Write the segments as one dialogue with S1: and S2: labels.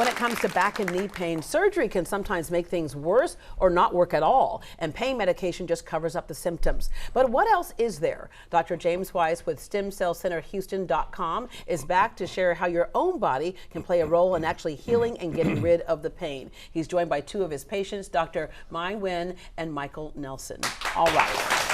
S1: when it comes to back and knee pain, surgery can sometimes make things worse or not work at all, and pain medication just covers up the symptoms. But what else is there? Dr. James Weiss with StemCellCenterHouston.com is back to share how your own body can play a role in actually healing and getting rid of the pain. He's joined by two of his patients, Dr. Weiss In and Michael Nelson. All right.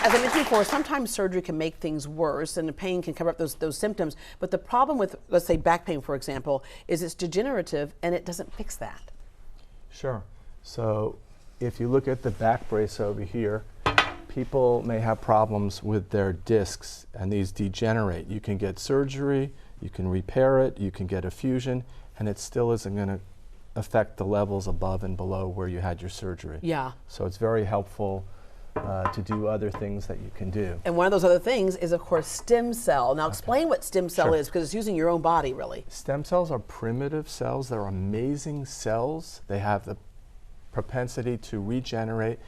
S1: As I mentioned before, sometimes surgery can make things worse and the pain can cover up those symptoms. But the problem with, let's say, back pain, for example, is it's degenerative and it doesn't fix that.
S2: Sure. So if you look at the back brace over here, people may have problems with their discs and these degenerate. You can get surgery, you can repair it, you can get a fusion, and it still isn't going to affect the levels above and below where you had your surgery.
S1: Yeah.
S2: So it's very helpful to do other things that you can do.
S1: And one of those other things is, of course, stem cell. Now, explain what stem cell is, because it's using your own body, really.
S2: Stem cells are primitive cells. They're amazing cells. They have the propensity to regenerate.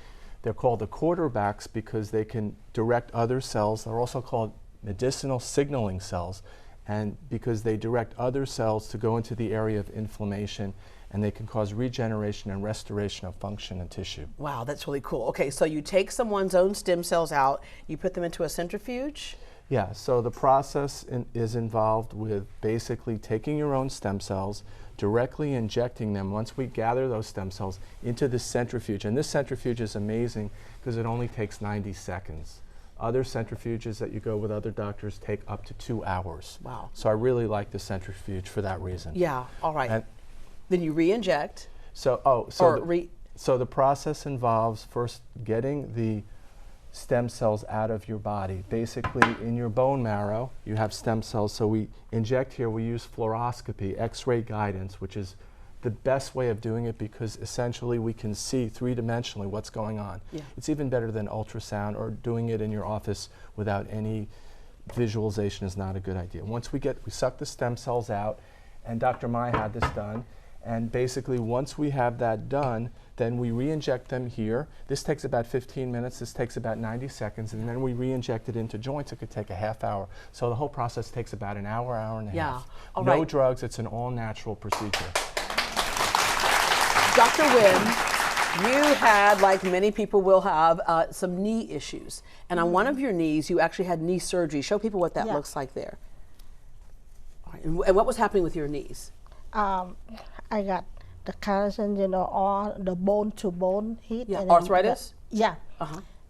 S2: They're called the quarterbacks because they can direct other cells. They're also called medicinal signaling cells, and because they direct other cells to go into the area of inflammation, and they can cause regeneration and restoration of function and tissue.
S1: Wow, that's really cool. Okay, so you take someone's own stem cells out, you put them into a centrifuge?
S2: Yeah, so the process is involved with basically taking your own stem cells, directly injecting them, once we gather those stem cells, into this centrifuge. And this centrifuge is amazing because it only takes 90 seconds. Other centrifuges that you go with other doctors take up to 2 hours.
S1: Wow.
S2: So I really like the centrifuge for that reason.
S1: Yeah, all right.
S2: And
S1: then you re-inject.
S2: So the process involves first getting the stem cells out of your body. Basically, in your bone marrow, you have stem cells. So we inject here, we use fluoroscopy, X-ray guidance, which is the best way of doing it because essentially we can see three-dimensionally what's going on. Yeah. It's even better than ultrasound, or doing it in your office without any visualization is not a good idea. Once we suck the stem cells out, and Dr. Mai had this done, and basically once we have that done, then we re-inject them here. This takes about 15 minutes, this takes about 90 seconds, and then we re-inject it into joints. It could take a half hour. So the whole process takes about an hour, hour and a half. No drugs, it's an all-natural procedure.
S1: Dr. Wynn, you had, like many people will have, some knee issues. And on one of your knees, you actually had knee surgery. Show people what that looks like there. All right. And what was happening with your knees?
S3: I got the calcium, all the bone-to-bone heat.
S1: Yeah. Arthritis?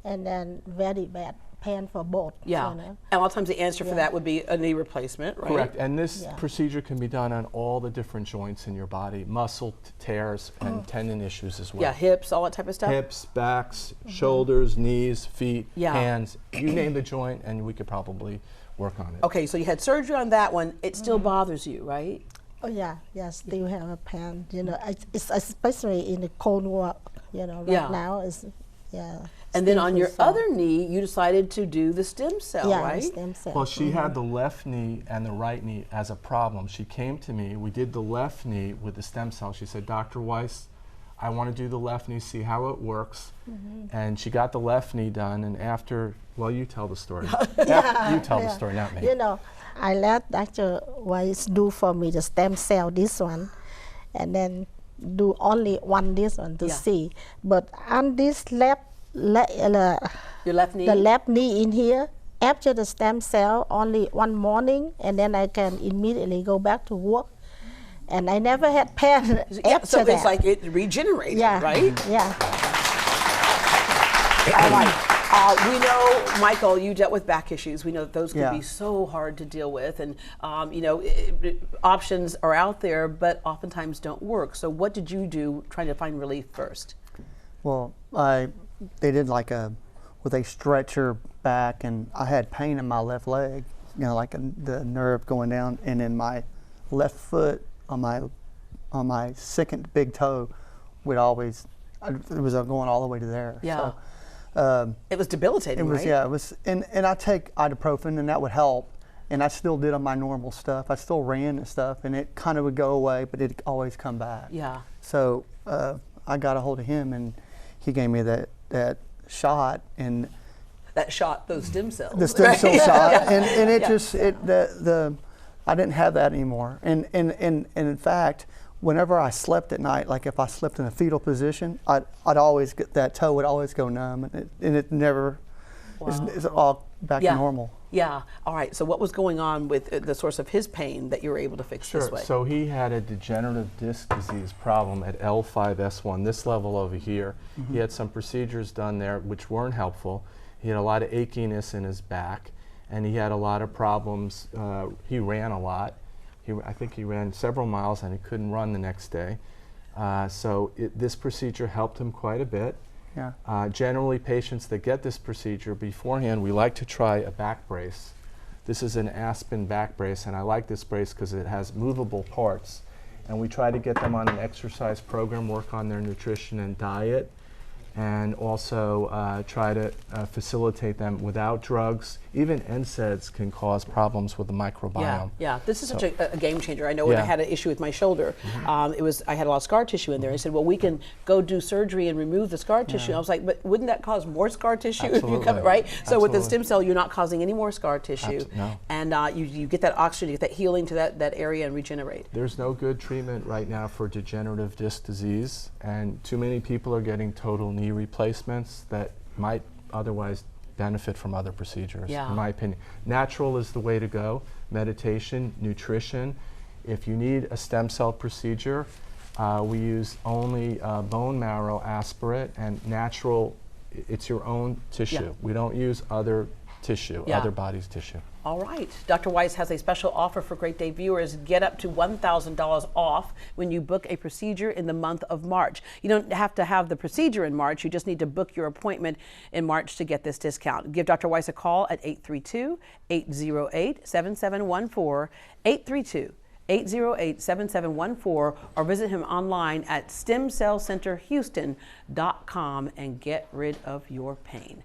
S3: And then very bad pain for both.
S1: Yeah. And a lot of times the answer for that would be a knee replacement, right?
S2: Correct. And this procedure can be done on all the different joints in your body, muscle tears and tendon issues as well.
S1: Yeah, hips, all that type of stuff?
S2: Hips, backs, shoulders, knees, feet, hands. You name the joint and we could probably work on it.
S1: Okay, so you had surgery on that one. It still bothers you, right?
S3: Oh yeah, still have a pain. It's especially in the cold work. Right now is
S1: And then on your other knee, you decided to do the stem cell, right?
S3: Yeah, stem cell.
S2: Well, she had the left knee and the right knee as a problem. She came to me. We did the left knee with the stem cell. She said, Dr. Weiss, I want to do the left knee, see how it works. And she got the left knee done. And after, well, you tell the story. You tell the story, not me.
S3: I let Dr. Weiss do for me the stem cell, this one, and then do only one this one to see. But on this
S1: your left knee?
S3: The left knee in here, after the stem cell, only one morning, and then I can immediately go back to work. And I never had pain after
S1: so
S3: that.
S1: It's like it regenerated, right?
S3: Yeah.
S1: All right. We know, Michael, you dealt with back issues. We know that those can be so hard to deal with, and options are out there, but oftentimes don't work. So what did you do trying to find relief first?
S4: Well, they did like where they stretch your back, and I had pain in my left leg, like the nerve going down, and in my left foot on my second big toe would always, it was going all the way to there.
S1: Yeah.
S4: So,
S1: it was debilitating,
S4: it was,
S1: right?
S4: Yeah, it was, and I take ibuprofen, and that would help. And I still did on my normal stuff. I still ran and stuff, and it kind of would go away, but it'd always come back.
S1: Yeah.
S4: So I got a hold of him, and he gave me that shot, and
S1: that shot those stem cells.
S4: The stem cell shot, and it just I didn't have that anymore. And in fact, whenever I slept at night, like if I slept in a fetal position, I'd always get that toe would always go numb, and it never, it's all back to normal.
S1: Yeah. All right. So what was going on with the source of his pain that you were able to fix this way?
S2: So he had a degenerative disc disease problem at L5S1, this level over here. He had some procedures done there which weren't helpful. He had a lot of achiness in his back, and he had a lot of problems. He ran a lot. I think he ran several miles, and he couldn't run the next day. So this procedure helped him quite a bit.
S4: Yeah.
S2: Generally, patients that get this procedure beforehand, we like to try a back brace. This is an Aspen back brace, and I like this brace because it has movable parts. And we try to get them on an exercise program, work on their nutrition and diet, and also try to facilitate them without drugs. Even NSAIDs can cause problems with the microbiome.
S1: Yeah. This is such a game changer. I know when I had an issue with my shoulder, I had a lot of scar tissue in there. I said, well, we can go do surgery and remove the scar tissue. I was like, but wouldn't that cause more scar tissue if you come, right? So with the stem cell, you're not causing any more scar tissue.
S2: No.
S1: And you get that oxygen, you get that healing to that area and regenerate.
S2: There's no good treatment right now for degenerative disc disease, and too many people are getting total knee replacements that might otherwise benefit from other procedures, in my opinion. Natural is the way to go. Meditation, nutrition. If you need a stem cell procedure, we use only bone marrow aspirate, and natural, it's your own tissue. We don't use other tissue, other body's tissue.
S1: All right. Dr. Weiss has a special offer for Great Day viewers. Get up to $1,000 off when you book a procedure in the month of March. You don't have to have the procedure in March. You just need to book your appointment in March to get this discount. Give Dr. Weiss a call at 832-808-7714, 832-808-7714, or visit him online at stemcellcenterhouston.com and get rid of your pain.